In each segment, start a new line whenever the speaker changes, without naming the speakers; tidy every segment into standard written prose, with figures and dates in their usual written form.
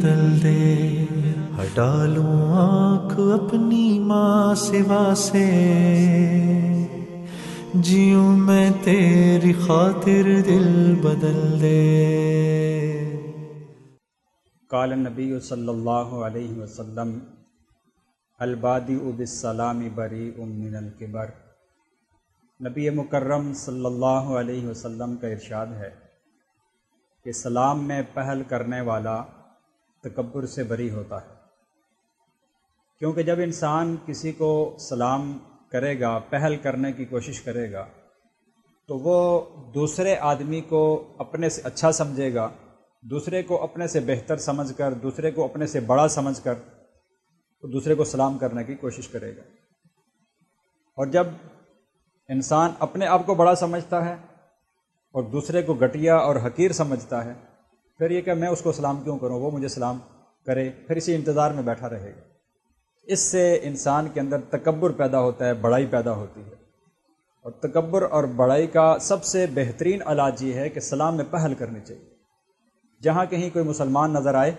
بدل دے، ہٹا لوں آنکھ اپنی ماں سوا سے، جیوں میں تیری خاطر دل بدل دے۔
قال النبی صلی اللہ علیہ وسلم البادئ بالسلام بریء من الکبر۔ نبی مکرم صلی اللہ علیہ وسلم کا ارشاد ہے کہ سلام میں پہل کرنے والا تکبر سے بری ہوتا ہے، کیونکہ جب انسان کسی کو سلام کرے گا، پہل کرنے کی کوشش کرے گا، تو وہ دوسرے آدمی کو اپنے سے اچھا سمجھے گا، دوسرے کو اپنے سے بہتر سمجھ کر، دوسرے کو اپنے سے بڑا سمجھ کر وہ دوسرے کو سلام کرنے کی کوشش کرے گا۔ اور جب انسان اپنے آپ کو بڑا سمجھتا ہے اور دوسرے کو گھٹیا اور حقیر سمجھتا ہے، پھر یہ کہ میں اس کو سلام کیوں کروں، وہ مجھے سلام کرے، پھر اسی انتظار میں بیٹھا رہے گا۔ اس سے انسان کے اندر تکبر پیدا ہوتا ہے، بڑائی پیدا ہوتی ہے۔ اور تکبر اور بڑائی کا سب سے بہترین علاج یہ ہے کہ سلام میں پہل کرنی چاہیے۔ جہاں کہیں کوئی مسلمان نظر آئے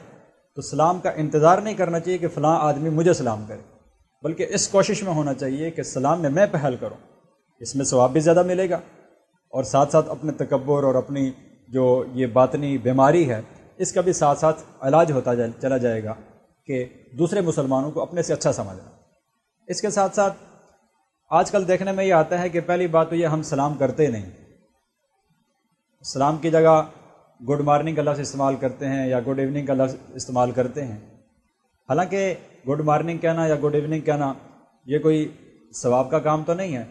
تو سلام کا انتظار نہیں کرنا چاہیے کہ فلاں آدمی مجھے سلام کرے، بلکہ اس کوشش میں ہونا چاہیے کہ سلام میں پہل کروں، اس میں ثواب بھی زیادہ ملے گا، اور ساتھ ساتھ اپنے تکبر اور اپنی جو یہ باطنی بیماری ہے اس کا بھی ساتھ ساتھ علاج ہوتا چلا جائے گا کہ دوسرے مسلمانوں کو اپنے سے اچھا سمجھنا۔ اس کے ساتھ ساتھ آج کل دیکھنے میں یہ آتا ہے کہ پہلی بات تو یہ ہم سلام کرتے نہیں، سلام کی جگہ گڈ مارننگ کا لفظ استعمال کرتے ہیں یا گڈ ایوننگ کا لفظ استعمال کرتے ہیں۔ حالانکہ گڈ مارننگ کہنا یا گڈ ایوننگ کہنا یہ کوئی ثواب کا کام تو نہیں ہے،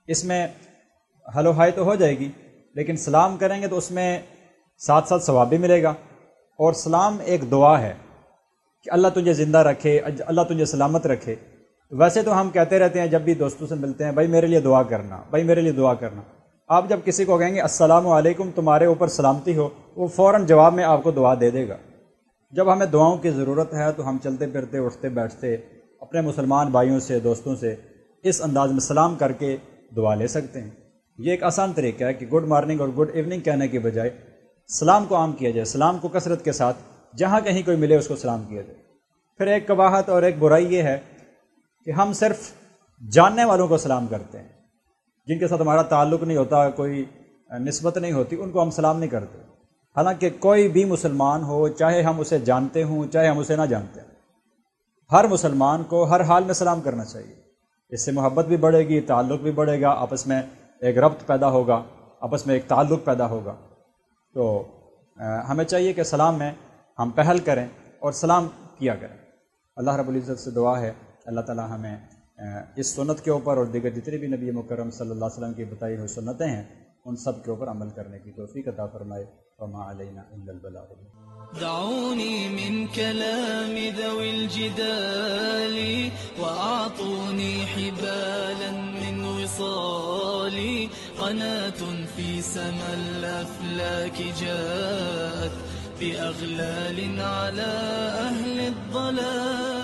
اس میں ہلو ہائی تو ہو جائے گی، لیکن سلام کریں گے تو اس میں ساتھ ساتھ ثواب بھی ملے گا۔ اور سلام ایک دعا ہے کہ اللہ تجھے زندہ رکھے، اللہ تجھے سلامت رکھے۔ ویسے تو ہم کہتے رہتے ہیں جب بھی دوستوں سے ملتے ہیں، بھائی میرے لیے دعا کرنا، بھائی میرے لیے دعا کرنا۔ آپ جب کسی کو کہیں گے السلام علیکم تمہارے اوپر سلامتی ہو، وہ فوراً جواب میں آپ کو دعا دے دے گا۔ جب ہمیں دعاؤں کی ضرورت ہے تو ہم چلتے پھرتے اٹھتے بیٹھتے اپنے مسلمان بھائیوں سے، دوستوں سے اس انداز میں سلام کر کے دعا لے سکتے ہیں۔ یہ ایک آسان طریقہ ہے کہ گڈ مارننگ اور گڈ ایوننگ کہنے کے بجائے سلام کو عام کیا جائے، سلام کو کثرت کے ساتھ جہاں کہیں کوئی ملے اس کو سلام کیا جائے۔ پھر ایک قباحت اور ایک برائی یہ ہے کہ ہم صرف جاننے والوں کو سلام کرتے ہیں، جن کے ساتھ ہمارا تعلق نہیں ہوتا، کوئی نسبت نہیں ہوتی، ان کو ہم سلام نہیں کرتے۔ حالانکہ کوئی بھی مسلمان ہو، چاہے ہم اسے جانتے ہوں چاہے ہم اسے نہ جانتے ہیں، ہر مسلمان کو ہر حال میں سلام کرنا چاہیے۔ اس سے محبت بھی بڑھے گی، تعلق بھی بڑھے گا، آپس میں ایک ربط پیدا ہوگا، آپس میں ایک تعلق پیدا ہوگا۔ تو ہمیں چاہیے کہ سلام میں ہم پہل کریں اور سلام کیا کریں۔ اللہ رب العزت سے دعا ہے اللہ تعالی ہمیں اس سنت کے اوپر اور دیگر جتنے بھی نبی مکرم صلی اللہ علیہ وسلم کی بتائی ہوئی سنتیں ہیں ان سب کے اوپر عمل کرنے کی توفیق عطا فرمائے۔ وما علینا الا البلاغ۔
دعوني من كلام ذوي الجدال وأعطوني حبالا من وصال، قناة في سما الأفلاك جاءت بأغلال على أهل الضلال.